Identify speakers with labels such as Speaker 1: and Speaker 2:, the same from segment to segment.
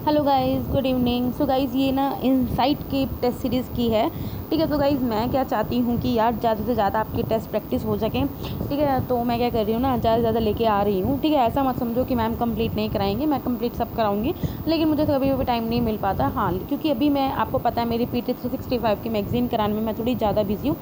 Speaker 1: Hello guys, good evening. So guys, ये ना insight की टेस्ट सीरीज़ की है। ठीक है, तो गाइस मैं क्या चाहती हूँ कि यार ज़्यादा से ज़्यादा आपकी टेस्ट प्रैक्टिस हो सके। ठीक है, तो मैं क्या कर रही हूँ ना, ज़्यादा से ज़्यादा लेके आ रही हूँ। ठीक है, ऐसा मत समझो कि मैम कंप्लीट नहीं कराएंगे, मैं कंप्लीट सब कराऊंगी, लेकिन मुझे कभी भी टाइम नहीं मिल पाता। हाँ, क्योंकि अभी मैं, आपको पता है, मेरी PT 365 की मैगज़ीन कराने में मैं थोड़ी ज़्यादा बिजी हूँ।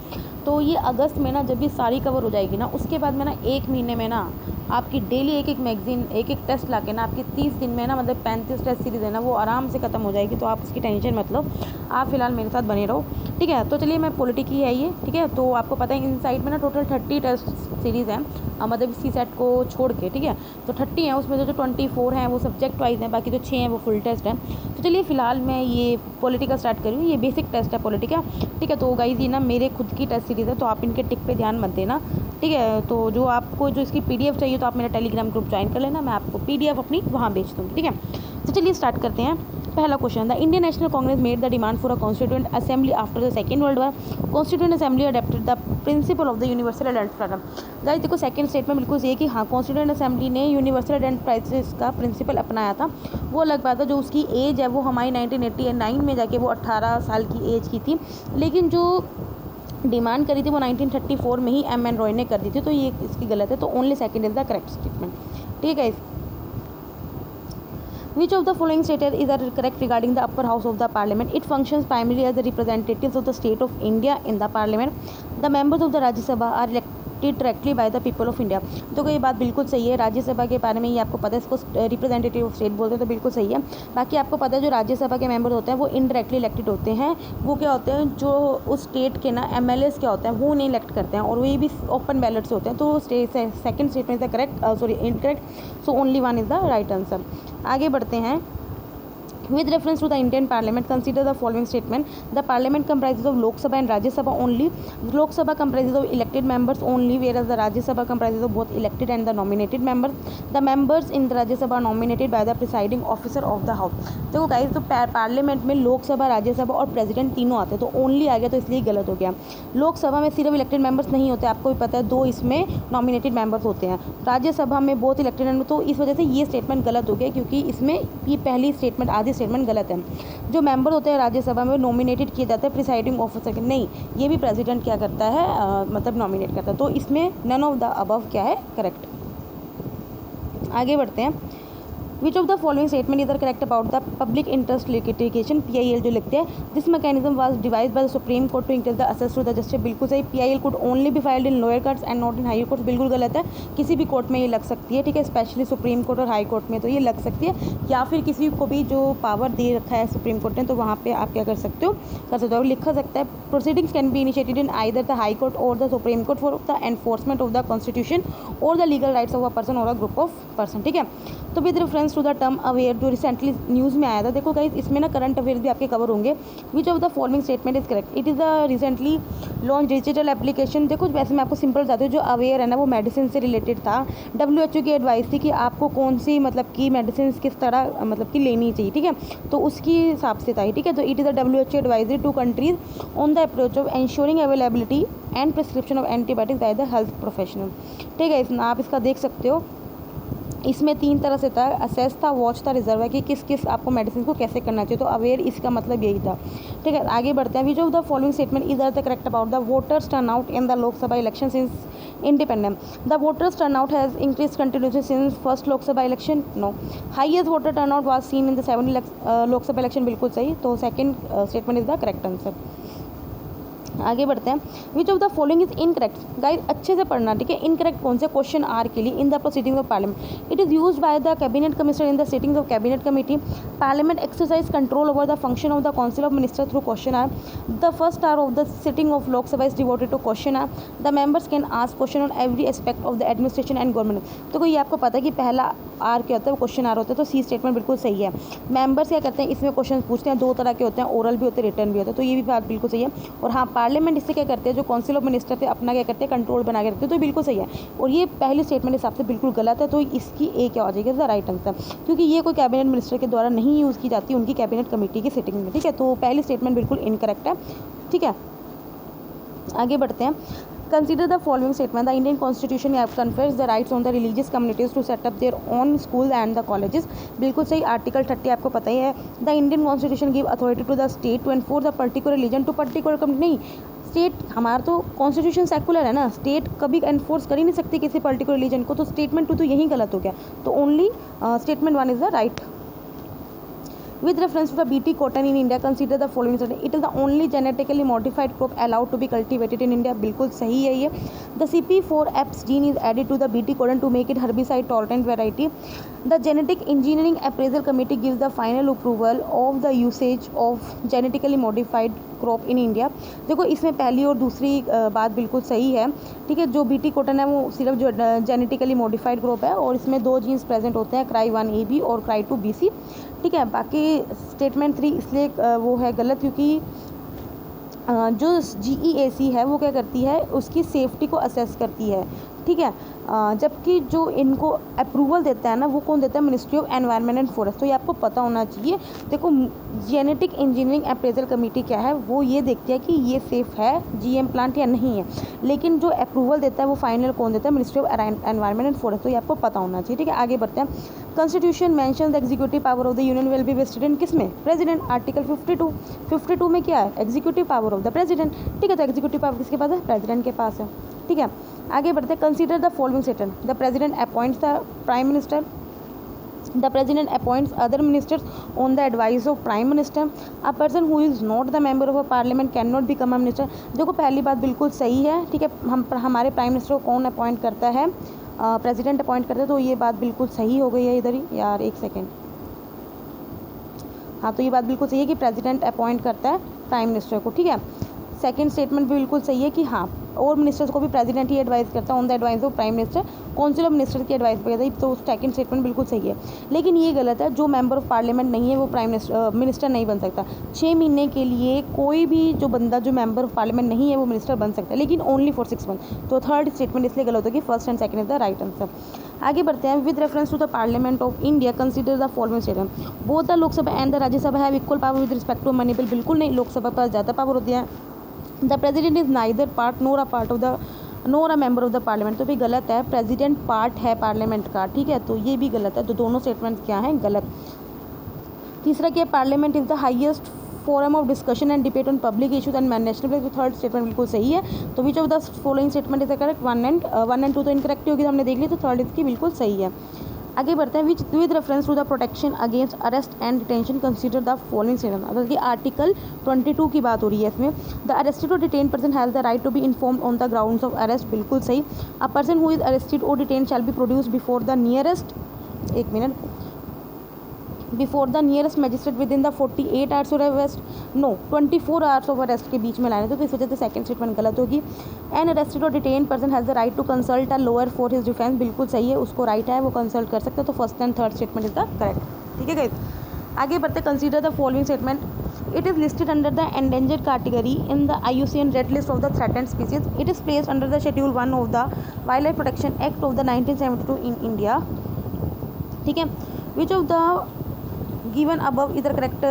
Speaker 1: तो ये अगस्त में ना, जब ये सारी कवर हो जाएगी ना, उसके बाद मैं ना 1 महीने में ना आपकी डेली एक एक मैगज़ीन, एक एक टेस्ट ला के ना आपकी 30 दिन में ना, मतलब 35 टेस्ट सीरीज़ है ना, वो आराम से ख़त्म हो जाएगी। तो आप उसकी टेंशन मत लो, आप फिलहाल मेरे साथ बने रहो। ठीक है, तो चलिए, मैं पॉलिटी की है ये। ठीक है, तो आपको पता है इनसाइट में ना टोटल 30 टेस्ट सीरीज़ हैं, मतलब सी सेट को छोड़ के। ठीक है, तो 30 हैं, उसमें जो 24 हैं वो सब्जेक्ट वाइज हैं, बाकी जो 6 हैं वो फुल टेस्ट हैं। तो चलिए, फिलहाल मैं ये पॉलिटी का स्टार्ट करूँ। ये बेसिक टेस्ट है पॉलिटी का। ठीक है, तो गाइस ये ना मेरे खुद की टेस्ट सीरीज़ है, तो आप इनके टिक पे ध्यान मत देना। ठीक है, तो जो आपको जो इसकी PDF चाहिए तो आप मेरा टेलीग्राम ग्रुप ज्वाइन कर लेना, मैं आपको PDF अपनी वहाँ भेज दूँगी। ठीक है, तो चलिए स्टार्ट करते हैं। पहला question, the Indian national Congress made the demand for a constituent assembly after the second world war. Constituent assembly adapted the principle of the universal enterprise. Guys देखो, सेकंड स्टेटमेंट बिल्कुल सही है कि हाँ, कॉन्स्टिट्यूएंट असेंबली ने यूनिवर्सल एंटरप्राइजेस का principal अपनाया था। वो अलग बात है, जो उसकी एज है वो हमारी 1989 में जाके वो 18 साल की एज की थी, लेकिन जो डिमांड करी थी वो 1934 में ही M.N. रॉय ने कर दी थी। तो ये इसकी गलत है, तो only second is the correct statement. ठीक है, Which of the following stated is correct regarding the upper house of the parliament? It functions primarily as the representatives of the state of India in the parliament. The members of the Rajya Sabha are elected directly by the people of India. तो ये बात बिल्कुल सही है। राज्यसभा के बारे में ये आपको पता है, इसको रिप्रेजेंटेटिव ऑफ स्टेट बोलते हैं, तो बिल्कुल सही है। बाकी आपको पता है जो राज्यसभा के मेंबर होते हैं वो इनडायरेक्टली इलेक्टेड होते हैं। वो क्या होते हैं, जो उस स्टेट के ना MLAs क्या होते हैं वो नहीं इलेक्ट करते हैं, और वो ये भी ओपन बैलेट से होते हैं। तो second statement is the correct, sorry incorrect. So only one is the right answer. आगे बढ़ते हैं। With reference to the Indian Parliament, consider the following statement: the Parliament comprises of Lok Sabha and Rajya Sabha only. Lok Sabha comprises of elected members only, whereas the Rajya Sabha comprises of both elected and the nominated members. The members in the Rajya Sabha are nominated by the presiding officer of the House. देखो guys, तो parliament में लोकसभा, राज्यसभा और president तीनों आते हैं, तो only आ गया, तो इसलिए गलत हो गया। लोकसभा में सिर्फ इलेक्टेड मेंबर्स नहीं होते, आपको भी पता है, 2 इसमें नॉमिनेटेड मेंबर्स होते हैं। राज्यसभा में बोथ इलेक्टेड मेंबर, तो इस वजह से ये स्टेटमेंट गलत हो गया, क्योंकि इसमें ये पहली स्टेटमेंट, आधी स्टेटमेंट गलत है। जो मेंबर होते हैं राज्यसभा में नॉमिनेटेड किए जाते हैं प्रिसाइडिंग ऑफिसर के, नहीं, ये भी प्रेसिडेंट क्या करता है, मतलब नॉमिनेट करता है। तो इसमें नन ऑफ द अबव क्या है, करेक्ट। आगे बढ़ते हैं। Which of the following statement is correct about the public interest litigation, PIL जो लिखते हैं। This mechanism was devised by the supreme Court to increase the access to the justice, बिल्कुल सही। PIL could only be filed in lower courts and not in higher courts, बिल्कुल गलत है। किसी भी कोर्ट में ये लग सकती है। ठीक है, स्पेशली सुप्रीम कोर्ट और हाई कोर्ट में तो ये लग सकती है, या फिर किसी को भी जो पावर दे रखा है सुप्रीम कोर्ट ने, तो वहाँ पर आप क्या कर सकते हो, लिखा सकता है। Proceedings can be initiated in either the high court or the supreme court for the enforcement of the constitution or the legal rights of a person or a group of person. ठीक है, तो with reference to the term aware, जो recently news में आया था, देखो guys, इसमें ना करंट अफेयर भी आपके कवर होंगे। विच of the following statement is correct? It is a recently launch digital application. देखो, वैसे मैं आपको सिंपल बताती हूँ, जो अवेयर है ना वो मेडिसिन से रिलेटेड था। WHO की एडवाइस थी कि आपको कौन सी, मतलब कि मेडिसिन किस तरह, मतलब कि लेनी चाहिए। ठीक है, तो उसकी हिसाब से था। ठीक है, तो it is a WHO advisory to countries on the approach of ensuring availability and prescription of antibiotics by the health professional. ठीक है, इसमें आप इसका देख सकते हो। इसमें 3 तरह से था, असेस था, वॉच था, रिजर्व है, कि किस किस आपको मेडिसिन को कैसे करना चाहिए। तो अवेयर इसका मतलब यही था। ठीक है, आगे बढ़ते हैं। Which of the following statement is the correct about the voters turnout in the Lok Sabha election since independence? The voters turnout has increase continuously since first Lok Sabha election? No. Highest voter turnout was seen in the 7 Lok Sabha election, बिल्कुल सही। तो second statement is the correct answer. आगे बढ़ते हैं। Which of the following is incorrect? Guys अच्छे से पढ़ना, ठीक है। इनकरेक्ट कौन से, क्वेश्चन आर के लिए, in the proceeding of parliament it is use by the cabinet commissioner in the sittings of cabinet committee. Parliament exercise control over the function of the council of minister through question hour. The first hour of the sitting of Lok Sabha is devoted to question hour. The members can ask question on every aspect of the administration and government. तो ये आपको पता है कि पहला are क्या होता है, वो क्वेश्चन आर होता है। तो सी स्टेटमेंट बिल्कुल सही है। मेंबर्स क्या करते हैं, इसमें क्वेश्चन पूछते हैं, 2 तरह के होते हैं, ओरल भी होते हैं, रिटर्न भी होते हैं। तो ये भी बात बिल्कुल सही है। और हाँ, पार्लियामेंट इससे क्या करते हैं, जो काउंसिल ऑफ मिनिस्टर थे अपना क्या करते हैं, कंट्रोल बना के रखते हैं। तो बिल्कुल सही है। और ये पहली स्टेटमेंट हिसाब से बिल्कुल गलत है। तो इसकी ए क्या हो जाएगी, द राइट आंसर, क्योंकि ये कोई कैबिनेट मिनिस्टर के द्वारा नहीं यूज़ की जाती, उनकी कैबिनेट कमेटी की सिटिंग में। ठीक है, तो पहली स्टेटमेंट बिल्कुल इनकरेक्ट है। ठीक है, आगे बढ़ते हैं। Consider the following statement. The Indian Constitution confers the rights on the religious communities to set up their own schools and the colleges. बिल्कुल सही. आर्टिकल 30 आपको पता ही है. The Indian Constitution give authority to the state to enforce the particular religion to particular community. नहीं, state हमारा तो constitution secular है ना, स्टेट कभी एनफोर्स कर ही नहीं सकती किसी पर्टिकुलर रिलीजन को, तो स्टेटमेंट 2 तो यही गलत हो गया. तो only statement 1 is the right. With reference to the BT cotton in India, consider the following statement. It is the only genetically modified crop allowed to be cultivated in India. बिल्कुल सही है ये. The CP4X gene is added to the BT cotton to make it herbicide tolerant variety. The Genetic Engineering Appraisal Committee gives the final approval of the usage of genetically modified crop in India. देखो इसमें पहली और दूसरी बात बिल्कुल सही है. ठीक है, जो BT कॉटन है वो सिर्फ जो जेनेटिकली मॉडिफाइड क्रॉप है और इसमें 2 जीन्स प्रेजेंट होते हैं, CRY1AB और CRY2BC. ठीक है, बाकी स्टेटमेंट 3 इसलिए वो है गलत क्योंकि जो GEAC है वो क्या करती है, उसकी सेफ्टी को असेस करती है. ठीक है, जबकि जो इनको अप्रूवल देता है ना वो कौन देता है, ministry of environment and forest. तो ये आपको पता होना चाहिए. देखो जेनेटिक इंजीनियरिंग अप्रेजल कमेटी क्या है, वो ये देखती है कि ये सेफ़ है GM प्लांट या नहीं है, लेकिन जो अप्रूवल देता है वो फाइनल कौन देता है, ministry of environment and forest. तो ये आपको पता होना चाहिए. ठीक है, आगे बढ़ते हैं. Constitution mention the executive power of the union will be vested in किस में, प्रेसिडेंट. आर्टिकल 52 में क्या है, executive power of the president. ठीक है, तो एग्जीक्यूटिव पावर किसके पास है, प्रेसिडेंट के पास है. ठीक है, आगे बढ़ते हैं. Consider the following statement. The president appoints the prime minister. The president appoints other ministers on the advice of prime minister. A person who is not the member of a parliament cannot become a minister. देखो पहली बात बिल्कुल सही है. ठीक है, हमारे prime minister को कौन अपॉइंट करता है, प्रेसिडेंट अपॉइंट करता है. तो ये बात बिल्कुल सही हो गई है इधर ही यार, एक सेकेंड. हाँ, तो ये बात बिल्कुल सही है कि प्रेसिडेंट अपॉइंट करता है प्राइम मिनिस्टर को. ठीक है, सेकंड स्टेटमेंट भी बिल्कुल सही है कि हाँ, और मिनिस्टर्स को भी प्रेसिडेंट ही एडवाइस करता है on the advice of prime minister, council of minister की एडवाइस पर. तो सेकंड स्टेटमेंट बिल्कुल सही है. लेकिन ये गलत है, जो मेंबर ऑफ पार्लियामेंट नहीं है वो प्राइम मिनिस्टर नहीं बन सकता. 6 महीने के लिए कोई भी जो बंदा जो मेंबर ऑफ पार्लियामेंट नहीं है वो मिनिस्टर बन सकता है, लेकिन ओनली फॉर 6 मंथ. तो थर्ड स्टेटमेंट इसलिए गलत होगी. First and second is the right answer. आगे बढ़ते हैं. With reference to the parliament of India consider the following statement. Both the Lok Sabha and the Rajya Sabha have equal power with respect to money bill. बिल्कुल नहीं, लोकसभा पर ज़्यादा पावर होती है. The president is neither part nor a member of the parliament. तो भी गलत है, प्रेसिडेंट पार्ट है पार्लियामेंट का. ठीक है, तो ये भी गलत है. तो दोनों स्टेटमेंट्स क्या हैं, गलत. तीसरा क्या है, parliament is the highest forum of discussion and debate on public issues and national. तो थर्ड स्टेटमेंट बिल्कुल सही है. तो which of the following statement is correct, 1 and 2 तो इनकरेक्ट होगी, तो हमने देख ली. तो थर्ड इसकी बिल्कुल सही है. आगे बढ़ते हैं. With reference to the protection against arrest and detention consider the following statement. बल्कि आर्टिकल 22 की बात हो रही है इसमें. द अरेस्टेड और detain person has the right to be informed on the grounds of arrest. बिल्कुल सही. A person who is arrested और detain shall be produce before the nearest, एक minute, before the nearest magistrate within the 48 hours of arrest. No, 24 hours of arrest के बीच में लाने. तो इस वजह से सेकंड स्टेटमेंट गलत होगी. एन अरेस्टेड और detain person has the right to consult a lawyer for his defence. बिल्कुल सही है, उसको राइट है, वो कंसल्ट कर सकते हैं. तो first and third statement is the correct. ठीक है गाइस, आगे बढ़ते. Consider the following statement. It is listed under the endangered category in the IUCN Red List of the threatened species. It is placed under the Schedule 1 of the Wildlife Protection Act of the 1972 in India. ठीक है, which of the given above इधर correct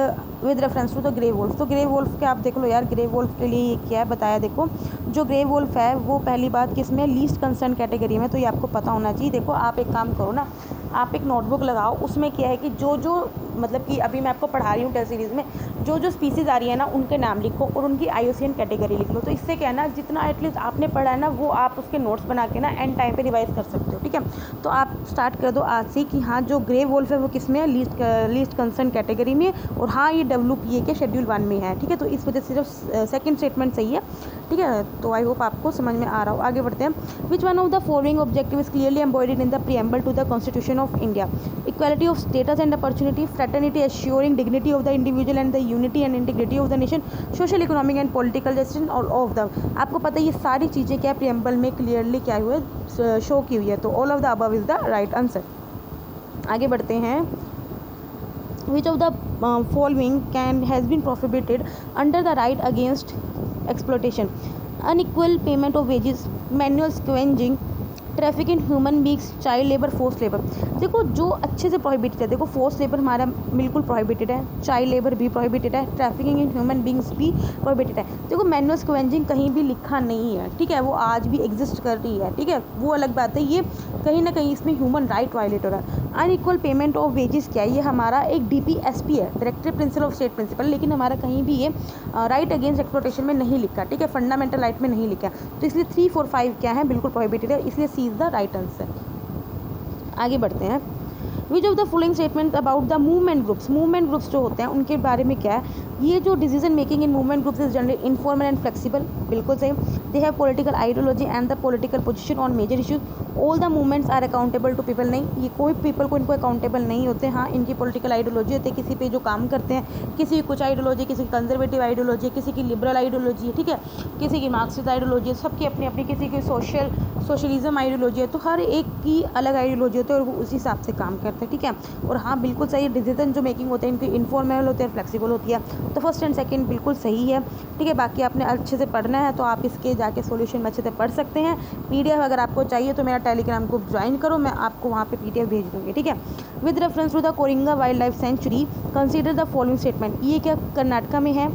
Speaker 1: with reference to the grey wolf. तो grey wolf के आप देख लो यार, grey wolf के लिए क्या है बताया. देखो जो ग्रे वोल्फ है वो पहली बात किस में, लीस्ट कंसर्न कैटेगरी में. तो ये आपको पता होना चाहिए. देखो आप एक काम करो ना, आप एक नोटबुक लगाओ, उसमें क्या है कि जो मतलब कि अभी मैं आपको पढ़ा रही हूँ टेस्ट सीरीज़ में जो स्पीसीज़ आ रही है ना उनके नाम लिखो और उनकी IUCN कैटेगरी लिख लो. तो इससे क्या है ना, जितना एटलीस्ट आपने पढ़ा है ना वो आप उसके नोट्स बना के ना एंड टाइम पे रिवाइज कर सकते हो. ठीक है, तो आप स्टार्ट कर दो आज से कि हाँ जो ग्रे वोल्फ है वो किस में है, लीस्ट कंसर्न कैटेगरी में. और हाँ ये WPA के शेड्यूल 1 में है. ठीक है, तो इस वजह से सिर्फ सेकंड स्टेटमेंट सही है. ठीक है, तो आई होप आपको समझ में आ रहा हो. आगे बढ़ते हैं. Which one of the following objective is clearly embodied in the preamble to the constitution of India. Equality of status and opportunity, fraternity assuring dignity of the individual and the unity and integrity of the nation, social economic and political justice और of the. आपको पता है ये सारी चीज़ें क्या preamble में clearly क्या हुआ है, शो की हुई है. तो all of the above is the right answer. आगे बढ़ते हैं. Which of the following has been prohibited under the right against exploitation? Unequal payment of wages, manual scavenging, traffic in human beings, child labour, force labour. देखो जो अच्छे से prohibited है, देखो force labour हमारा बिल्कुल प्रोहिबिटेड है, चाइल्ड लेबर भी प्रोहिबिटेड है, ट्रैफिकिंग इन ह्यूमन बींग्स भी प्रोहिबिटेड है। देखो मैनुअल स्क्वेंजिंग कहीं भी लिखा नहीं है, ठीक है, वो आज भी एग्जिस्ट कर रही है, ठीक है, वो अलग बात है। ये कहीं ना कहीं इसमें ह्यूमन राइट वायलेट हो रहा है। अनइक्वल पेमेंट ऑफ वेजेस क्या है, ये हमारा एक DPSP है, directive principle of state principle, लेकिन हमारा कहीं भी ये राइट अगेंस्ट एक्सप्लॉयटेशन में नहीं लिखा, ठीक है, फंडामेंटल राइट में नहीं लिखा। तो इसलिए 3, 4, 5 क्या है, बिल्कुल प्रोहिबिटेड है, इसलिए सी इज द राइट आंसर। आगे बढ़ते हैं। Which of the following statement about the movement groups, movement groups जो होते हैं उनके बारे में क्या है, ये जो decision making in movement groups is generally informal and flexible, बिल्कुल सही। They have political ideology and the political position on major issues, all the movements are accountable to people, नहीं, ये कोई पीपल को इनको अकाउंटेबल नहीं होते। हाँ, इनकी पॉलिटिकल आइडियोलॉजी होती है, किसी पे जो काम करते हैं, किसी की कुछ आइडियोलॉजी, किसी की कंजर्वेटिव आइडियोलॉजी है, किसी की लिबरल आइडियोलॉजी है, ठीक है, किसी की मार्क्सिस्ट आइडियोलॉजी है, सबकी अपनी अपनी, किसी की सोशलिज्म आइडियोलॉजी है, तो हर एक की अलग आइडियोलॉजी होती है और वो उसी हिसाब से काम करते हैं, ठीक है। और हाँ बिल्कुल सही, डिसीजन जो मेकिंग होते हैं इनकी इनफॉर्मल होते हैं, फ्लेक्सिबल होती है, तो फर्स्ट एंड सेकंड बिल्कुल सही है, ठीक है। बाकी आपने अच्छे से पढ़ना है तो आप इसके जाके सॉल्यूशन में अच्छे से पढ़ सकते हैं। PDF अगर आपको चाहिए तो मेरा टेलीग्राम ग्रुप ज्वाइन करो, मैं आपको वहाँ पे PDF भेज दूँगी, ठीक है। With reference to the Coringa wildlife sanctuary consider the following statement, ये क्या कर्नाटका में है,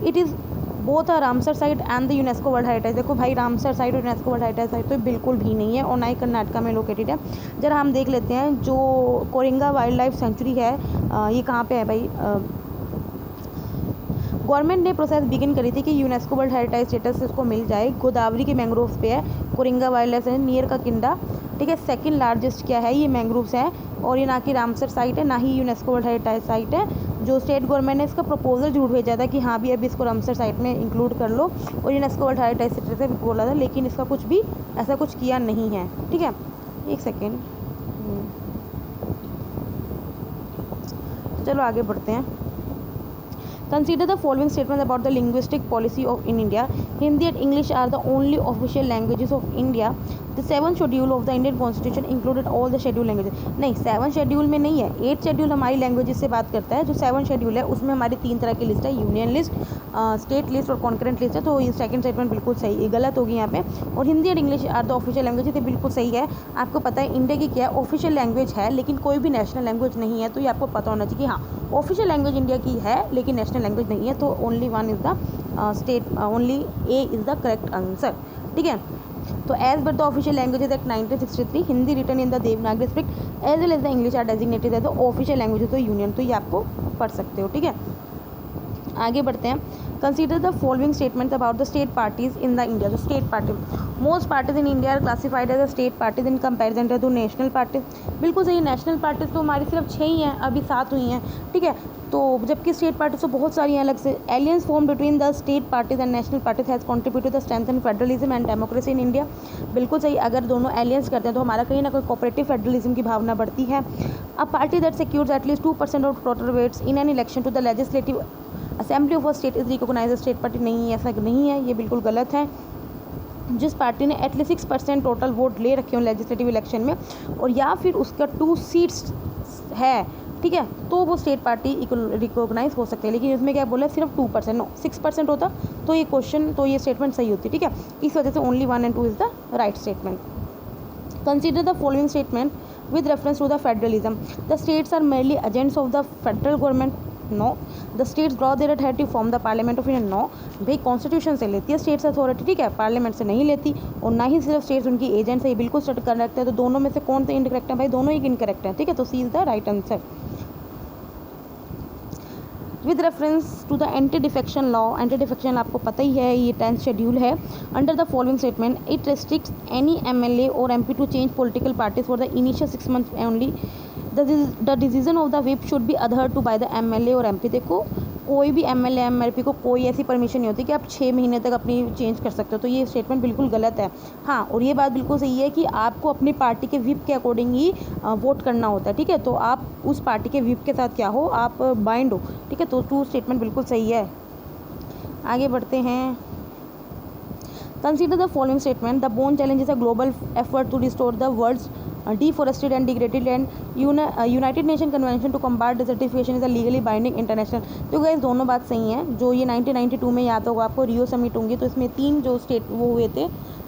Speaker 1: it is both a Ramsar site and the UNESCO world heritage. देखो भाई रामसर साइट और यूनेस्को वर्ल्ड हेरिटेज साइट तो बिल्कुल भी नहीं है और ना ही कर्नाटका में लोकेटेड है। जरा हम देख लेते हैं जो कोरिंगा वाइल्ड लाइफ सेंचुरी है ये कहाँ पे है भाई। गवर्नमेंट ने प्रोसेस बिगिन करी थी कि यूनेस्को वर्ल्ड हेरिटेज स्टेटस इसको मिल जाए। गोदावरी के मैंग्रोव्स पे है Coringa wildlife century, near का किंडा, ठीक है। सेकंड लार्जेस्ट क्या है, ये मैंग्रोव्स है और ये ना कि रामसर साइट है ना ही यूनेस्को वर्ल्ड हेरिटेज साइट है। जो स्टेट गवर्नमेंट ने इसका प्रपोजल जरूर भेजा था कि हाँ भी अभी इसको रामसर साइट में इंक्लूड कर लो और यूनेस्को वर्ल्ड हेरिटेज साइट से बोला था, लेकिन इसका कुछ भी ऐसा कुछ किया नहीं है, ठीक है। एक सेकेंड, चलो आगे बढ़ते हैं। Consider the following statements about the linguistic policy of in India. Hindi and English are the only official languages of India. The 7th schedule of the Indian Constitution included all the scheduled languages. नहीं, 7th schedule में नहीं है, 8th schedule हमारी languages से बात करता है। जो 7th schedule है उसमें हमारी 3 तरह की लिस्ट है, यूनियन लिस्ट, स्टेट लिस्ट और कॉन्करेंट लिस्ट है। तो ये सेकंड स्टेटमेंट बिल्कुल सही, ये गलत होगी यहाँ पे। और हिंदी और English are the official language, ये बिल्कुल सही है। आपको पता है इंडिया की क्या ऑफिशियल लैंग्वेज है लेकिन कोई भी नेशनल लैंग्वेज नहीं है, तो ये आपको पता होना चाहिए कि हाँ ऑफिशियल लैंग्वेज इंडिया की है लेकिन नेशनल लैंग्वेज नहीं है। तो only one is the state, only A is the correct answer, ठीक है। तो as per the official languages act 1963 Hindi written in the Devanagari script as well as the English are designated as the official language to union, तो ये आपको पढ़ सकते हो, ठीक है। आगे बढ़ते हैं। Consider the following statements about the state parties in the India. जो state party, most parties in India are classified as the state parties in comparison to national parties. बिल्कुल सही, नेशनल पार्टीज तो हमारी सिर्फ 6 ही हैं, अभी 7 हुई हैं, ठीक है। तो जबकि स्टेट पार्टीज तो बहुत सारी हैं अलग से। Aliens form between the state parties and national parties has contributed the strength and federalism and democracy in India. बिल्कुल सही, अगर दोनों एलियंस करते हैं तो हमारा कहीं ना कोई कोऑपरेटिव फेडरलिज्म की भावना बढ़ती है। A party that secures at least 2% of total votes in an election to the legislative assembly of a state is recognize state party. नहीं, ऐसा नहीं है, ये बिल्कुल गलत है। जिस पार्टी ने एटलीस्ट 6% टोटल वोट ले रखे हो लेजिस्लेटिव इलेक्शन में और या फिर उसका 2 सीट्स है, ठीक है, तो वो स्टेट पार्टी रिकॉग्नाइज हो सकते हैं। लेकिन इसमें क्या बोला, सिर्फ 2%, नो 6% होता तो ये क्वेश्चन, तो ये स्टेटमेंट सही होती, ठीक है। इस वजह से only 1 and 2 is the right statement. Consider the following statement with reference to the federalism. The states are merely agents of the federal government. No. The states draw their authority from the parliament of India. No. भाई constitution से लेती है states authority, ठीक है, parliament से नहीं लेती। और ना ही सिर्फ स्टेट्स उनकी एजेंट्स है, ये बिल्कुल सेट कर रखते हैं। तो दोनों में से कौन सा इनकरेक्ट है भाई, दोनों ही इनकरेक्ट है, ठीक है। तो C is the right answer. With reference to the anti defection law, anti defection आपको पता ही है, ये 10th शेड्यूल है। Under the following statement it restricts any MLA और MP to change political parties for the initial 6 months only. The decision of the whip should be adhered to by the MLA और MP। देखो कोई भी MLA MP को कोई ऐसी permission नहीं होती कि आप 6 महीने तक अपनी चेंज कर सकते हो, तो ये स्टेटमेंट बिल्कुल गलत है। हाँ, और ये बात बिल्कुल सही है कि आपको अपनी पार्टी के व्हिप के अकॉर्डिंग ही वोट करना होता है, ठीक है। तो आप उस पार्टी के व्हिप के साथ क्या हो, आप बाइंड हो, ठीक है। तो 2 स्टेटमेंट बिल्कुल सही है। आगे बढ़ते हैं। Consider the following statement. The Bonn challenge is a global effort to restore the world's deforested and degraded land. United nation convention to combat desertification is a legally binding international. तो guys दोनों बात सही हैं। जो ये 1992 में याद होगा आपको, रियो समिट होंगी, तो इसमें 3 जो स्टेट वो हुए थे,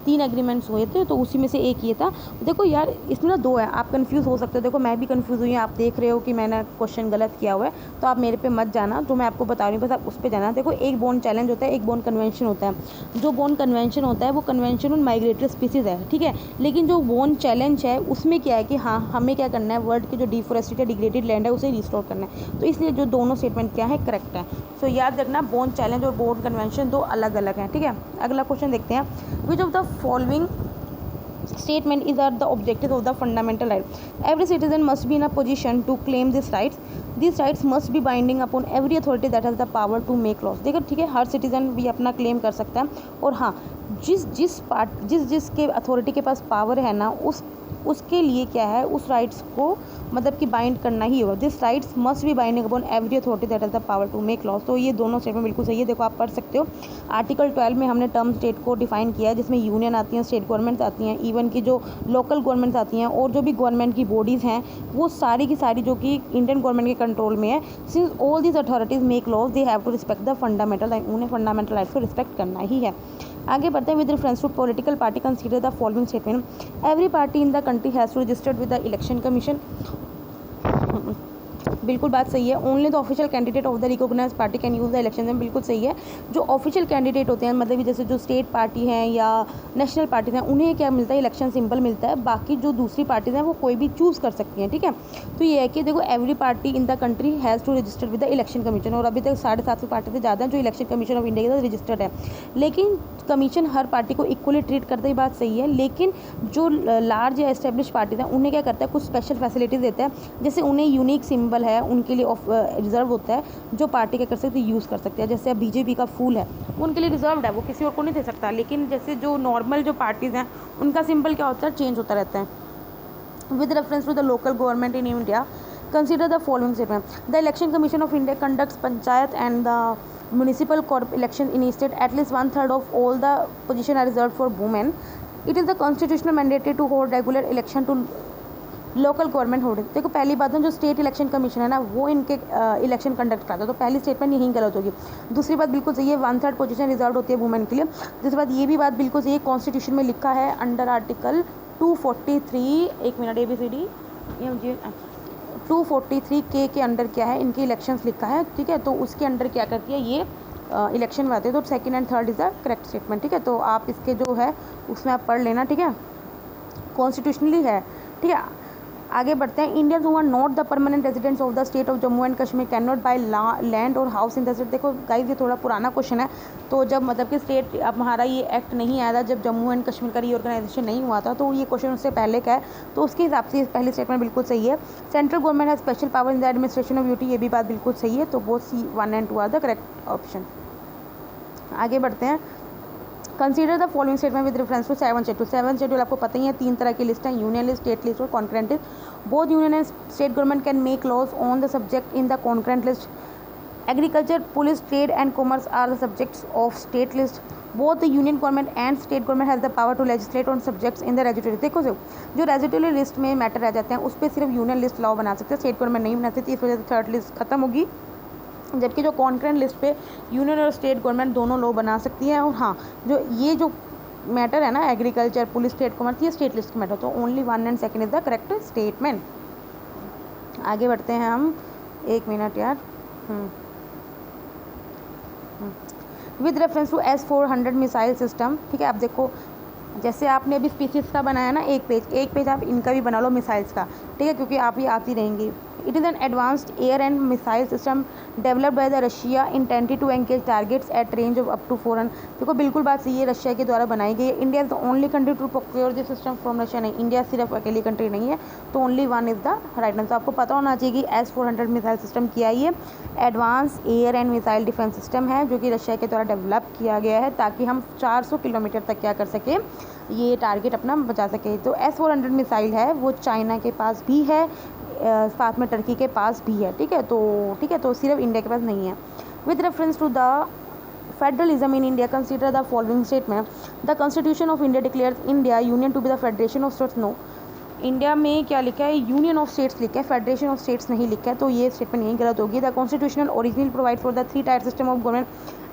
Speaker 1: 3 एग्रीमेंट्स हुए थे, तो उसी में से एक ये था। देखो यार इसमें ना 2 है, आप कंफ्यूज हो सकते हो। देखो मैं भी कंफ्यूज हुई हूँ, आप देख रहे हो कि मैंने क्वेश्चन गलत किया हुआ है, तो आप मेरे पे मत जाना, जो मैं आपको बता रही हूँ बस आप उस पर जाना। देखो एक बोन चैलेंज होता है, एक बोन कन्वेंशन होता है। जो बोन कन्वेंशन होता है वो कन्वेंशन ऑन माइग्रेटरी स्पीसीज़ है, ठीक है। लेकिन जो बोन चैलेंज है उसमें क्या है कि हाँ हमें क्या करना है, वर्ल्ड की जो डिफोरेस्टेड डिग्रेडेड लैंड है उसे रिस्टोर करना है। तो इसलिए जो दोनों स्टेटमेंट क्या है, करेक्ट है। सो याद रखना बोन चैलेंज और बोन कन्वेंशन 2 अलग अलग हैं, ठीक है। अगला क्वेश्चन देखते हैं। Which of the following statement is are the objectives of the fundamental right. Every citizen must be in a position to claim these rights. These rights must be binding upon every authority that has the power to make laws. देखो ठीक है, हर citizen भी अपना claim कर सकता है, और हाँ जिसके अथॉरिटी के पास पावर है ना, उसके लिए क्या है, उस राइट्स को मतलब कि बाइंड करना ही होगा। This rights must be binding upon every authority that has the power to make laws. तो ये दोनों स्टेटमेंट बिल्कुल सही है। देखो आप पढ़ सकते हो, आर्टिकल 12 में हमने टर्म स्टेट को डिफाइन किया है, जिसमें यूनियन आती हैं, स्टेट गवर्नमेंट्स आती हैं, इवन की जो लोकल गवर्नमेंट्स आती हैं, और जो भी गवर्नमेंट की बॉडीज़ हैं वो सारी की सारी जो कि इंडियन गवर्नमेंट के कंट्रोल में है। Since all these authorities make laws they have to respect the fundamental, उन्हें फंडामेंटल राइट्स को रिस्पेक्ट करना ही है। आगे बढ़ते हैं। With reference to political party consider the following statement. Every party in the country has to registered with the election commission. बिल्कुल बात सही है। Only the official candidate of the recognize party can use the election में, बिल्कुल सही है। जो official candidate होते हैं, मतलब जैसे जो स्टेट पार्टी हैं या नेशनल पार्टीज हैं, उन्हें क्या मिलता है, इलेक्शन सिंबल मिलता है। बाकी जो दूसरी पार्टीज हैं वो कोई भी चूज़ कर सकती हैं, ठीक है। तो ये है कि देखो every party in the country has to register with the election commission, और अभी तक 750 पार्टी से ज़्यादा जो इलेक्शन कमीशन ऑफ इंडिया के साथ रजिस्टर्ड है। लेकिन कमीशन हर पार्टी को इक्वली ट्रीट करता है, बात सही है। लेकिन जो लार्ज या एस्टेब्लिश पार्टीज हैं उन्हें क्या करता है, कुछ स्पेशल फैसिलिटीज़ देता है। जैसे उन्हें यूनिक सिंबल है उनके लिए रिजर्व होता है, जो पार्टी क्या कर सकती है, यूज़ कर सकते हैं। जैसे अब बीजेपी का फूल है वो उनके लिए रिजर्व्ड है, वो किसी और को नहीं दे सकता। लेकिन जैसे जो नॉर्मल जो पार्टीज़ हैं उनका सिंबल क्या होता है, चेंज होता रहता है। With reference to the local government in India consider the following statement. The election commission of India conducts panchayat and the municipal election in each state. At least 1/3 of all the positions are reserved for women. It is the constitutional mandate to hold regular election to local government holding. देखो पहली बात है, जो state election commission है ना वो इनके election conduct करता है, तो पहली स्टेटमेंट यही गलत होगी। दूसरी बात बिल्कुल सही है, 1/3 पोजीशन रिजर्व होती है वुमेन के लिए। दूसरी बात ये भी बात बिल्कुल सही है, कॉन्स्टिट्यूशन में लिखा है अंडर आर्टिकल 243, एक मिनट, ABCD 243 के अंडर क्या है, इनके इलेक्शंस लिखा है, ठीक है। तो उसके अंडर क्या करती है ये इलेक्शन में आते हैं। तो second and third is the correct statement, ठीक है। तो आप इसके जो है उसमें आप पढ़ लेना, ठीक है, कॉन्स्टिट्यूशनली है, ठीक है। आगे बढ़ते हैं। Indians who are not the permanent residents of the state of Jammu and Kashmir can not buy land or house in the state. देखो गाइस ये थोड़ा पुराना क्वेश्चन है, तो जब मतलब कि स्टेट अब हमारा ये एक्ट नहीं आया था, जब जम्मू एंड कश्मीर का रीऑर्गेनाइजेशन नहीं हुआ था, तो ये क्वेश्चन उससे पहले का है। तो उसके हिसाब से पहली स्टेटमेंट बिल्कुल सही है। Central government has special power in the administration of UT, ये भी बात बिल्कुल सही है। तो both C1 and 2 are the correct option. आगे बढ़ते हैं। Consider the following statement with reference to 7 schedule. 7 schedule आपको पता ही है, 3 तरह की लिस्ट है, यूनियन लिस्ट, स्टेट लिस्ट और concurrent list. Both union and state government can make laws on the subject in the concurrent list. Agriculture, police, trade and commerce are the subjects of state list. Both the union government and state government has the power to legislate on subjects in the residuary. देखो जो रेजिटरी list में matter रह जाते हैं उस पर सिर्फ union list law बना सकते हैं, स्टेट गवर्नमेंट नहीं बना सकती। इस वजह से थर्ड लिस्ट खत्म होगी, जबकि जो कॉन्करेंट लिस्ट पे यूनियन और स्टेट गवर्नमेंट दोनों लॉ बना सकती है। और हाँ, जो मैटर है ना, एग्रीकल्चर, पुलिस, स्टेट कॉमर्स, ये स्टेट लिस्ट का मैटर, तो only 1 and 2 is the correct statement. आगे बढ़ते हैं हम, एक मिनट यार। With reference to S-400 missile system, ठीक है। आप देखो जैसे आपने अभी स्पीसीज का बनाया ना एक पेज आप इनका भी बना लो मिसाइल्स का, ठीक है, क्योंकि आप ही आती रहेंगी। It is an advanced air and missile system developed by the Russia intended to engage targets at range of up to 400। देखो बिल्कुल बात सही है, रशिया के द्वारा बनाई गई है। India is the only country to procure this system from Russia. नहीं, इंडिया सिर्फ अकेली कंट्री नहीं है, तो only 1 is the right answer. आपको पता होना चाहिए कि S-400 मिसाइल सिस्टम क्या है, ये advance air and missile defence system है जो कि रशिया के द्वारा डेवलप किया गया है, ताकि हम 400 किलोमीटर तक क्या कर सकें, ये टारगेट अपना बचा सके। तो S-400 मिसाइल है वो चाइना के पास भी है, साथ में टर्की के पास भी है, ठीक है, तो सिर्फ इंडिया के पास नहीं है। With reference to the federalism in India consider the following statement. The constitution of India declares India union to be the federation of states. No, India में क्या लिखा है, यूनियन ऑफ स्टेट्स लिखा है, फेडरेशन ऑफ स्टेट्स नहीं लिखा है, तो ये स्टेटमेंट यही गलत होगी। The constitutional original provide for the 3 tier system of government,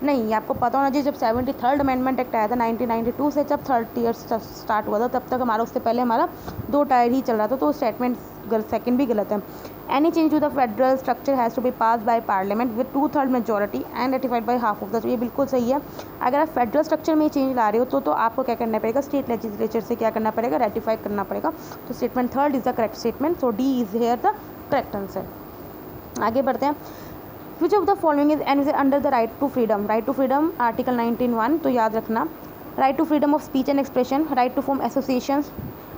Speaker 1: नहीं, आपको पता होना चाहिए जब 73rd अमेंडमेंट एक्ट आया था 1992 से, जब 3rd ईयर स्टार्ट हुआ था तब तक हमारा, उससे पहले हमारा 2 टायर ही चल रहा था, तो स्टेटमेंट सेकंड भी गलत है। Any change to the federal structure has to be pass by parliament with 2/3 majority and ratified by half of the, ये बिल्कुल सही है। अगर आप फेडरल स्ट्रक्चर में चेंज ला रहे हो तो आपको क्या करना पड़ेगा, स्टेट लेजिस्लेचर से क्या करना पड़ेगा, रेटिफाई करना पड़ेगा। तो statement 3rd is the correct statement, so D is here the correct answer. आगे बढ़ते हैं। Which of the following is an is under the right to freedom, right to freedom article 19(1), तो याद रखना, right to freedom of speech and expression, right to form associations,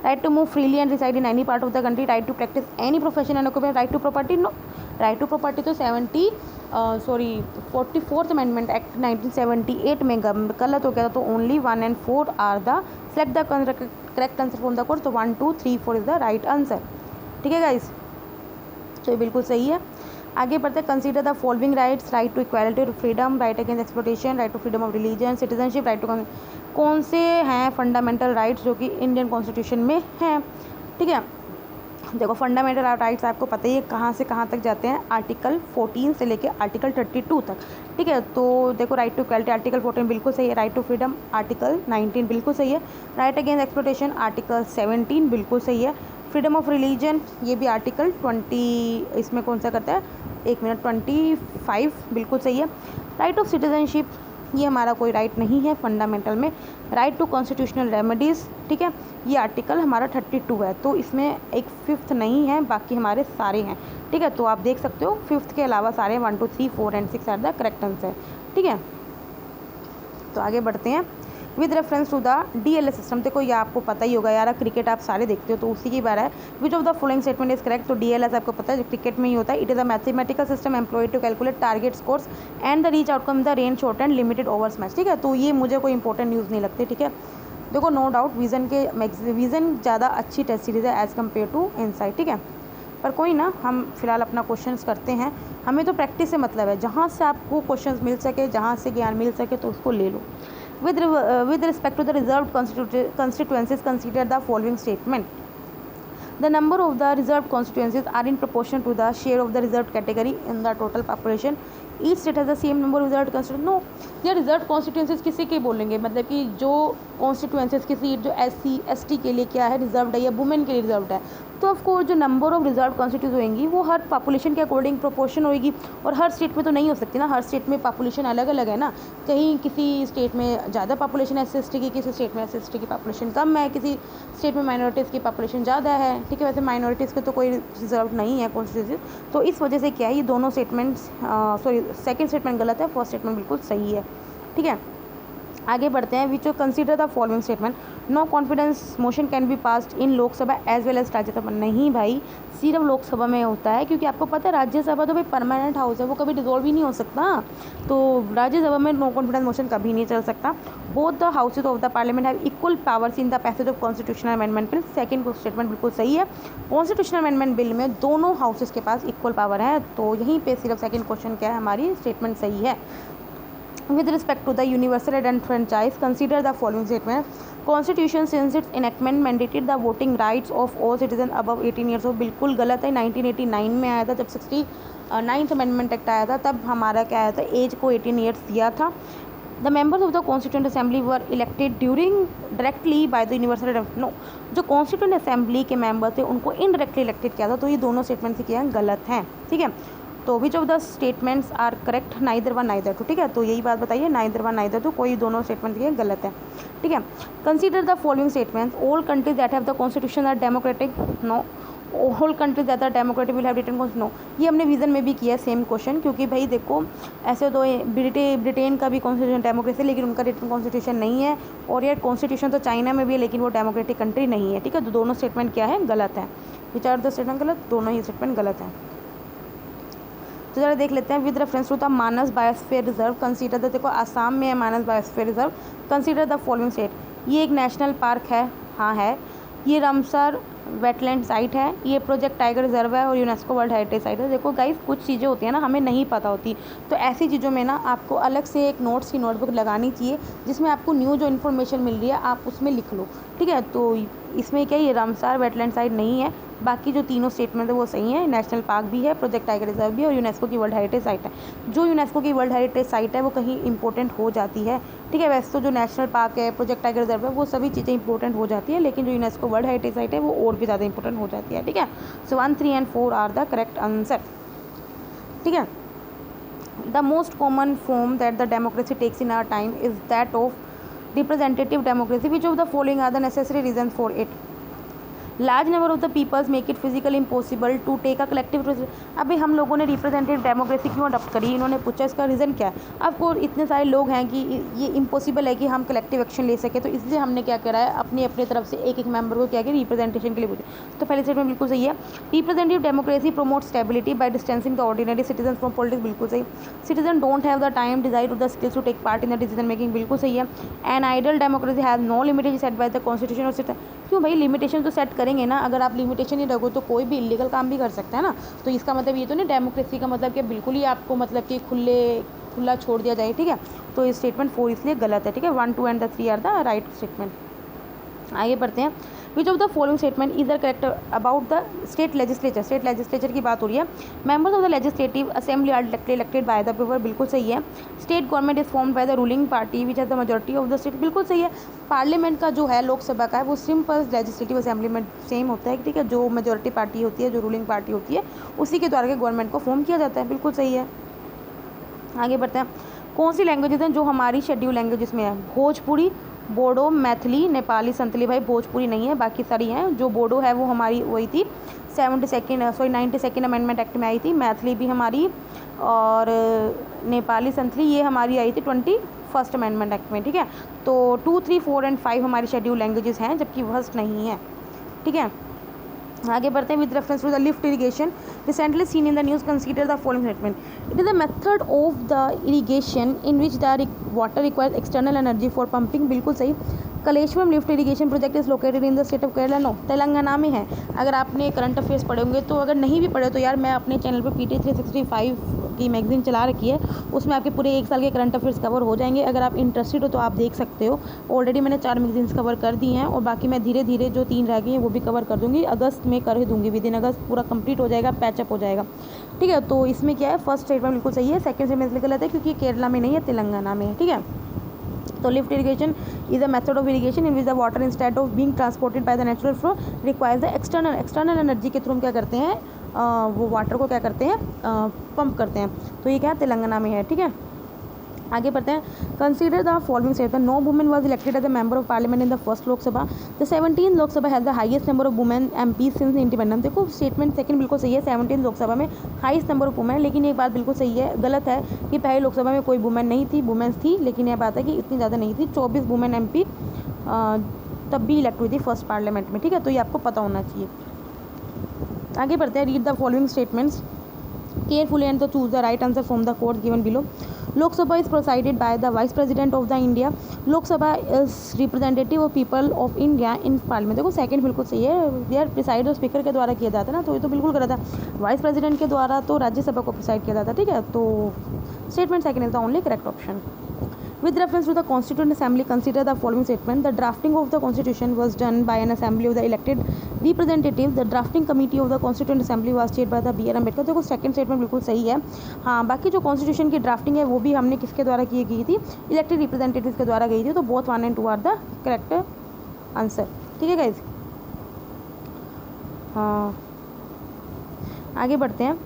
Speaker 1: right to move freely and reside in any part of the country, right to practice any profession and occupation, right to property, no, right to property तो 44th amendment act 1978 में गलत हो गया था, तो only 1 and 4 are the, select the correct answer from the course, तो 1, 2, 3, 4 is the right answer. ठीक है गाइज, तो ये बिल्कुल सही है। आगे बढ़ते हैं। Consider the following rights, right to equality, to freedom, right against exploitation, right to freedom of religion, citizenship, right to, कौन से हैं फंडामेंटल राइट्स जो कि इंडियन कॉन्स्टिट्यूशन में हैं। ठीक है, देखो फंडामेंटल राइट्स आपको पता ही है कहाँ से कहाँ तक जाते हैं, आर्टिकल 14 से लेके आर्टिकल 32 तक। ठीक है, तो देखो राइट टू इक्वालिटी आर्टिकल 14 बिल्कुल सही है, राइट टू फ्रीडम आर्टिकल 19 बिल्कुल सही है, राइट अगेंस्ट एक्सप्लॉयटेशन आर्टिकल 17 बिल्कुल सही है, फ्रीडम ऑफ रिलीजन ये भी आर्टिकल 20, इसमें कौन सा करता है, 25 बिल्कुल सही है, राइट ऑफ सिटीजनशिप ये हमारा कोई राइट नहीं है फंडामेंटल में, राइट टू कॉन्स्टिट्यूशनल रेमेडीज़, ठीक है, ये आर्टिकल हमारा 32 है, तो इसमें एक 5th नहीं है, बाकी हमारे सारे हैं। ठीक है, तो आप देख सकते हो 5th के अलावा सारे 1, 2, 3, 4 and 6 are the correct answer. ठीक है, तो आगे बढ़ते हैं। With reference to the DLS system, देखो ये आपको पता ही होगा यार, क्रिकेट आप सारे देखते हो तो उसी की बात है। विच of the following statement is correct, तो DLS आपको पता है क्रिकेट में ही होता है। It is a mathematical system employed to calculate target scores and the reach outcome the range short and limited overs match. ठीक है, तो ये मुझे कोई इंपॉर्टेंट न्यूज़ नहीं लगती। ठीक है, देखो नो डाउट विजन ज़्यादा अच्छी टेस्ट सीरीज़ है एज़ कम्पेयर टू इनसाइट। ठीक है, पर कोई ना, हम फिलहाल अपना क्वेश्चंस करते हैं, हमें तो प्रैक्टिस से मतलब है, जहाँ से आपको क्वेश्चंस मिल सके, जहाँ से ज्ञान मिल सके तो उसको ले लो। With respect to the reserved constituencies, consider the following statement. The number of the reserved constituencies are in proportion to the share of the reserved category in the total population. Each state has the same number of reserved constituencies. No, ये reserved constituencies किसी के बोलेंगे, मतलब कि जो constituencies किसी जो SC ST के लिए क्या है रिजर्व्ड है या वुमेन के लिए रिजर्व्ड है, तो ऑफकोर्स जो नंबर ऑफ रिजर्व कॉन्स्टिट्यूंसीज होंगी वो हर पॉपुलेशन के अकॉर्डिंग प्रोपोर्शन होगी, और हर स्टेट में तो नहीं हो सकती ना, हर स्टेट में पॉपुलेशन अलग अलग है ना, कहीं किसी स्टेट में ज़्यादा पॉपुलेशन है SC की, किसी स्टेट में SC की पॉपुलेशन कम है, किसी स्टेट में माइनॉरिटीज़ की पॉपुलेशन ज़्यादा है। ठीक है, वैसे माइनॉरिटीज़ के तो कोई रिजर्व नहीं है कॉन्स्टिट्यूंसी, तो इस वजह से क्या है, ये दोनों स्टेटमेंट्स सेकेंड स्टेटमेंट गलत है, फर्स्ट स्टेटमेंट बिल्कुल सही है। ठीक है, आगे बढ़ते हैं। Which consider the following statement, no confidence motion can be passed in Lok Sabha as well as Rajya Sabha. नहीं भाई, सिर्फ लोकसभा में होता है, क्योंकि आपको पता है राज्यसभा तो भाई परमानेंट हाउस है, वो कभी डिजोल्व ही नहीं हो सकता, तो राज्यसभा में नो कॉन्फिडेंस मोशन कभी नहीं चल सकता। Both the houses of the parliament have equal powers in the passage of constitutional amendment bill. Second statement बिल्कुल सही है, कॉन्स्टिट्यूशनल अमेंडमेंट बिल में दोनों हाउसेज के पास इक्वल पावर है, तो यहीं पे सिर्फ सेकंड क्वेश्चन क्या है, हमारी स्टेटमेंट सही है। With respect to the universal franchise, consider the following statement. Constitution since its enactment mandated the voting rights of all citizens above 18 years old. बिल्कुल गलत है, 1989 में आया था, जब 69th अमेंडमेंट एक्ट आया था, तब हमारा क्या आया था, एज को 18 ईयर्स दिया था। The members of the constituent assembly were elected during directly by the universal, no, जो कॉन्स्टिट्यूंट असेंबली के मेंबर थे उनको इनडायरेक्टली इलेक्टेड किया था, तो ये दोनों स्टेटमेंट से क्या है, गलत हैं। ठीक है, तो which of the statements are correct, neither one neither two. ठीक है, तो यही बात बताइए, नाइदर वन नाइदर टू, कोई दोनों स्टेटमेंट ये गलत है। ठीक है, consider the following statements, all countries that have the constitution are democratic, no, all countries that are democratic will have written constitution, no. ये हमने विजन में भी किया है सेम क्वेश्चन, क्योंकि भाई देखो ऐसे तो ब्रिटेन का भी कॉन्स्टिट्यूशन डेमोक्रेसी, लेकिन उनका रिटन कॉन्स्टिट्यूशन नहीं है, और यार कॉन्स्टिट्यूशन तो चाइना में भी है, लेकिन वो डेमोक्रेटिक कंट्री नहीं है। ठीक है, तो दोनों स्टेटमेंट क्या है, गलत है। विचार द स्टेटमेंट गलत, दोनों ही स्टेटमेंट गलत हैं। तो जरा देख लेते हैं। With reference to the Manas biosphere reserve, consider the, देखो आसाम में है Manas biosphere reserve, consider the following state, ये एक नेशनल पार्क है, हाँ है, ये रामसर वेटलैंड साइट है, ये प्रोजेक्ट टाइगर रिजर्व है और यूनेस्को वर्ल्ड हेरिटेज साइट है। देखो गाइस, कुछ चीज़ें होती हैं ना हमें नहीं पता होती, तो ऐसी चीज़ों में ना आपको अलग से एक नोट्स की नोटबुक लगानी चाहिए, जिसमें आपको न्यू जो इन्फॉर्मेशन मिल रही है आप उसमें लिख लो, ठीक है। तो इसमें क्या ये रामसार वेटलैंड साइट नहीं है, बाकी जो तीनों स्टेटमेंट है वो सही है। नेशनल पार्क भी है, प्रोजेक्ट टाइगर रिजर्व भी, और यूनेस्को की वर्ल्ड हेरिटेज साइट है। जो यूनेस्को की वर्ल्ड हेरिटेज साइट है वो कहीं इंपॉर्टेंट हो जाती है, ठीक है। वैसे तो जो नेशनल पार्क है, प्रोजेक्ट टाइगर रिजर्व है, वो सभी चीज़ें इंपॉर्टेंट हो जाती है, लेकिन जो यूनेस्को वर्ल्ड हेरिटेज साइट है वो और भी ज़्यादा इंपॉर्टेंट हो जाती है, ठीक है। So 1, 3 and 4 are the correct answer, ठीक है। The most common form that the democracy takes in our time is that of representative democracy. Which of the following are the necessary reasons for it? Large number of the peoples make it physically impossible to take a collective. अभी हम लोगों ने representative democracy क्यों adopt करी, इन्होंने पूछा इसका reason क्या है। आपको इतने सारे लोग हैं कि ये इम्पॉसिबल है कि हम कलेक्टिव एक्शन ले सके, तो इसलिए हमने क्या करा है, अपनी अपनी तरफ से एक एक मेंबर को क्या किया, रिप्रेजेंटेशन के लिए पूछे। तो पहले स्टेटमेंट बिल्कुल सही है। Representative democracy promote stability by distancing the ordinary citizen from politics, बिल्कुल सही। Citizen don't have the time, desire, the skills to take part in the decision making, बिल्कुल सही है। An ideal democracy has no limitation set by the constitution और citizen. क्यों भाई, limitation तो set करेंगे ना, अगर आप लिमिटेशन नहीं रखो तो कोई भी इलीगल काम भी कर सकता है ना। तो इसका मतलब ये तो नहीं डेमोक्रेसी का मतलब कि बिल्कुल ही आपको मतलब कि खुला छोड़ दिया जाए, ठीक है। तो ये स्टेटमेंट 4 इसलिए गलत है, ठीक है। 1, 2 and 3 are the right statement. आगे बढ़ते हैं। Which of the following statement is the correct about the state legislature. State legislature की बात हो रही है। Members of the legislative assembly are elected by the people, बिल्कुल सही है। State government is formed by the ruling party which has the majority of the state, बिल्कुल सही है। पार्लियामेंट का जो है लोकसभा का है वो सिंपल लेजिस्लेटिव असेंबली में सेम होता है, ठीक है। जो मेजॉरिटी पार्टी होती है, जो रूलिंग पार्टी होती है, उसी के द्वारा के गवर्नमेंट को फॉर्म किया जाता है, बिल्कुल सही है। आगे बढ़ते हैं। कौन सी लैंग्वेजेज हैं जो हमारी शेड्यूल लैंग्वेजेस में है? भोजपुरी, बोडो, मैथिली, नेपाली, संतली। भाई भोजपुरी नहीं है, बाकी सारी हैं। जो बोडो है वो हमारी वही थी 92nd अमेंडमेंट एक्ट में आई थी। मैथिली भी हमारी, और नेपाली, संतली ये हमारी आई थी 21st अमेंडमेंट एक्ट में, ठीक है। तो 2, 3, 4 and 5 हमारी शेड्यूल लैंग्वेजेस हैं, जबकि फर्स्ट नहीं है, ठीक है। आगे बढ़ते हैं। With reference to the lift irrigation recently seen in the news, consider the following statement. It is the method of the irrigation in which the water requires external energy for pumping, बिल्कुल सही। Kaleshwaram lift irrigation project is located in the state of Kerala, no, Telangana में है। अगर आपने current affairs पढ़े होंगे, तो अगर नहीं भी पढ़े तो यार मैं अपने चैनल पे PT 365 की मैगजीन चला रखी है, उसमें आपके पूरे 1 साल के करंट अफेयर्स कवर हो जाएंगे। अगर आप इंटरेस्टेड हो तो आप देख सकते हो। ऑलरेडी मैंने 4 मैगजीन्स कवर कर दी हैं, और बाकी मैं धीरे धीरे जो 3 रह गई हैं वो भी कवर कर दूँगी। अगस्त में कर ही दूँगी, विद इन अगस्त पूरा कंप्लीट हो जाएगा, पैचअप हो जाएगा, ठीक है। तो इसमें क्या है, फर्स्ट स्टेटमेंट बिल्कुल सही है, सेकंड स्टेटमेंट गलत है क्योंकि केरला में नहीं है, तेलंगाना में है, ठीक है। तो lift irrigation is a method of irrigation in which the water instead of being transported by the natural flow requires the external energy के थ्रू हम क्या करते हैं, वो वाटर को क्या करते हैं, पंप करते हैं। तो ये क्या है, तेलंगाना में है, ठीक है। आगे बढ़ते हैं। Consider the following statement. No women was elected as a member of parliament in the first Lok Sabha. The 17th Lok Sabha has the highest number of women MP since independence. देखो स्टेटमेंट सेकंड बिल्कुल सही है, 17th लोकसभा में हाईएस्ट नंबर ऑफ वुमेन, लेकिन एक बात बिल्कुल सही है, गलत है कि पहले लोकसभा में कोई वुमेन नहीं थी, वुमेन्स थी, लेकिन यह बात है कि इतनी ज़्यादा नहीं थी। 24 वुमेन MP तब भी इलेक्ट हुई थी फर्स्ट पार्लियामेंट में, ठीक है। तो ये आपको पता होना चाहिए। आगे बढ़ते हैं। Read the following statements carefully and to choose the right answer from the quotes given below. Lok Sabha is presided by the Vice President of the India. Lok Sabha is representative of people of India in Parliament. देखो second बिल्कुल सही है, यार preside और speaker के द्वारा किया जाता है ना, तो ये तो बिल्कुल गलत है। वाइस प्रेसिडेंट के द्वारा तो राज्यसभा को प्रिसाइड किया जाता है, ठीक है। तो statement second is the only correct option. With reference to the Constituent Assembly, consider the following statement. The drafting of the Constitution was done by an assembly of the elected representatives. The drafting committee of the Constituent Assembly was chaired by the B.R. Ambedkar. देखो second statement बिल्कुल सही है। हाँ, बाकी जो constitution की drafting है वो भी हमने किसके द्वारा की गई थी, इलेक्टेड रिप्रेजेंटेटिव्स के द्वारा गई थी। तो both 1 and 2 are the correct answer, ठीक है गाइज। हाँ, आगे बढ़ते हैं।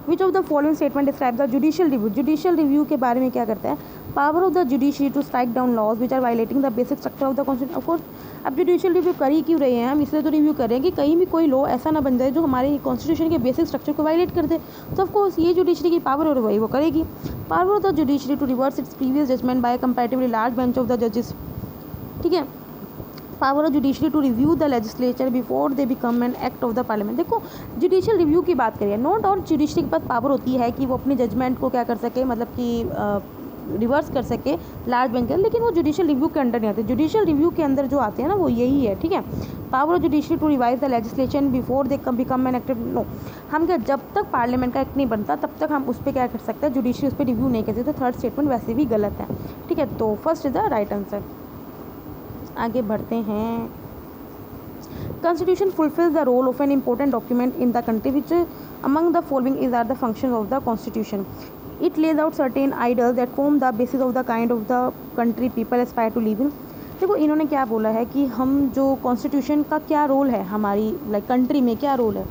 Speaker 1: Which of the following statement describe the judicial review. Judicial review के बारे में क्या करता है, power of the judiciary to strike down laws which are violating the basic structure of the constitution. Of course अब जुडिशियल रिव्यू कर ही क्यों रहे हैं हम, इसलिए तो रिव्यू कर रहे हैं कि कहीं भी कोई लॉ ऐसा ना बन जाए जो हमारे कॉन्स्टिट्यूशन के बेसिक स्ट्रक्चर को वायलेट कर दे। तो ऑफकोर्स ये जुडिशरी की पावर और वही वो करेगी। Power of the judiciary to reverse its previous judgment by comparatively large bench of the जजेस, ठीक है। Power of judiciary to review the legislature before they become an act of the parliament. देखो judicial review की बात करिए, no doubt judiciary के पास power होती है कि वो अपनी जजमेंट को क्या कर सके, मतलब कि रिवर्स कर सके लार्ज बेंच का, लेकिन वो जुडिशियल रिव्यू के अंडर नहीं आते। जुडिशियल रिव्यू के अंदर जो आते हैं ना वो यही है, ठीक है। Power of judiciary to revise the legislation before they become an active, no, हम क्या, जब तक पार्लियामेंट का एक्ट नहीं बनता तब तक हम उस पर क्या कर सकते हैं, जुडिशरी उस पर रिव्यू नहीं करती। तो थर्ड स्टेटमेंट वैसे भी गलत है, ठीक है। तो first is the right answer. आगे बढ़ते हैं। Constitution fulfills the role of an important document in the country, which among the following is are the functions of the Constitution. It lays out certain ideals that form the basis of the kind of the country people aspire to live in. देखो इन्होंने क्या बोला है कि हम जो constitution का क्या रोल है, हमारी लाइक कंट्री में क्या रोल है।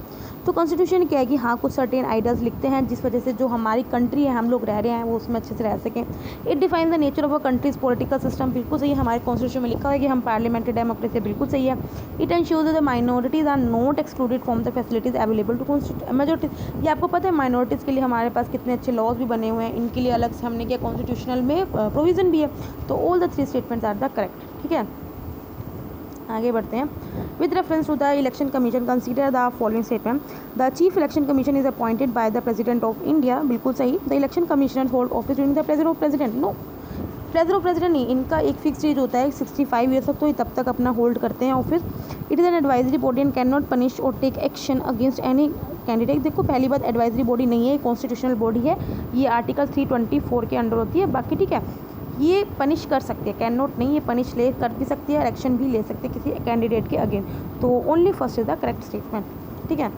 Speaker 1: तो कॉन्स्टिट्यूशन क्या है कि हाँ कुछ सर्टेन आइडियाज़ लिखते हैं जिस वजह से जो हमारी कंट्री है, हम लोग रह रहे हैं, वो उसमें अच्छे से रह सकें। It define the nature of a countries political system, बिल्कुल सही है। हमारे कॉन्स्टिट्यूशन में लिखा है कि हम पार्लियामेंट्री डेमोक्रेसी, बिल्कुल सही है। It ensures that the minorities are not excluded from the facilities available to majorities. ये आपको पता है माइनॉरिटीज़ के लिए हमारे पास कितने अच्छे लॉज भी बने हुए हैं, इनके लिए अलग से हमने क्या कॉन्स्टिट्यूशनल में प्रोविज़न भी है। तो all the three statements are the correct, ठीक है। आगे बढ़ते हैं। With reference to the election commission consider the following statement. The chief election commission is appointed by the president of India, बिल्कुल सही। The election commissioner hold office during the pleasure of president, no, pleasure of president नहीं, इनका एक fix as होता है 65 years तक, तो ये तब तक अपना होल्ड करते हैं office. It is an advisory body and can not punish और take action against any candidate. देखो पहली बात, एडवाइजरी बॉडी नहीं है, कॉन्स्टिट्यूशनल बॉडी है, ये आर्टिकल 324 के अंडर होती है। बाकी ठीक है, ये पनिश कर सकती है, कैन नॉट नहीं, ये पनिश ले कर भी सकती है और एक्शन भी ले सकती है किसी कैंडिडेट के अगेंस्ट। तो only first is the correct statement, ठीक है।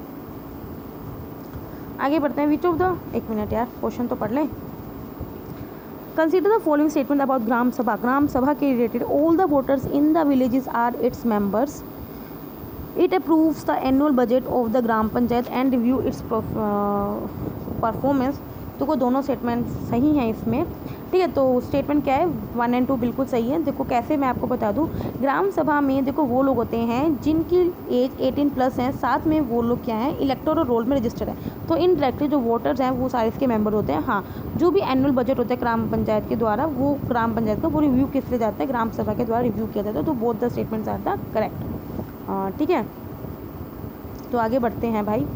Speaker 1: आगे बढ़ते हैं। विच ऑफ द, एक मिनट यार, क्वेश्चन तो पढ़ लें। Consider the following statement about Gram Sabha. Gram Sabha के related, all the voters in the villages are its members. It approves the annual budget of the Gram Panchayat and review its performance. तो वो दोनों statement सही हैं इसमें, ठीक है। तो स्टेटमेंट क्या है, 1 और 2 बिल्कुल सही है। देखो कैसे, मैं आपको बता दूं, ग्राम सभा में देखो वो लोग होते हैं जिनकी एज 18+ है, साथ में वो लोग क्या हैं, इलेक्टोरल रोल में रजिस्टर्ड है। तो इनडायरेक्टली जो वोटर्स हैं वो सारे इसके मेंबर होते हैं। हाँ, जो भी एनुअल बजट होता है ग्राम पंचायत के द्वारा, वो ग्राम पंचायत का वो रिव्यू किस लिए जाता है, ग्राम सभा के द्वारा रिव्यू किया जाता है। तो both the statements are the correct, ठीक है। तो आगे बढ़ते हैं भाई।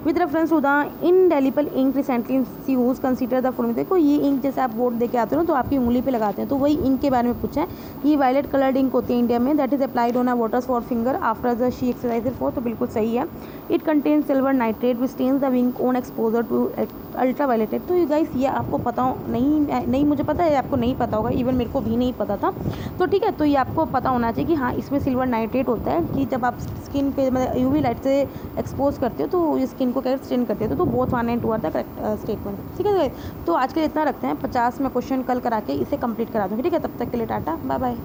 Speaker 1: With reference to the indelible ink recently use consider the following. देखो ये इंक जैसे आप वोट दे के आते हो ना, तो आपकी उंगली पे लगाते हैं, तो वही इंक के बारे में पूछा है। ये वायलेट कलर्ड इंक होती है इंडिया में, that is applied on a voters for finger after the she exercise for, तो बिल्कुल सही है। It contains silver nitrate which stains the ink on exposure to ultra violated. तो ये गाइस ये आपको पता हो नहीं मुझे पता है, आपको नहीं पता होगा, इवन मेरे को भी नहीं पता था। तो ठीक है, तो ये आपको पता होना चाहिए कि हाँ इसमें सिल्वर नाइट्रेट होता है, कि जब आप स्किन पे मतलब यूवी लाइट से एक्सपोज करते हो तो ये स्किन को क्या स्टेन करते हो। तो बोथ 1 और 2 आर द करेक्ट स्टेटमेंट, ठीक है। तो आज के लिए इतना रखते हैं, 50 में क्वेश्चन कल करा के इसे कंप्लीट करा दूँगी, ठीक है। तब तक के लिए टाटा, बाय बाय।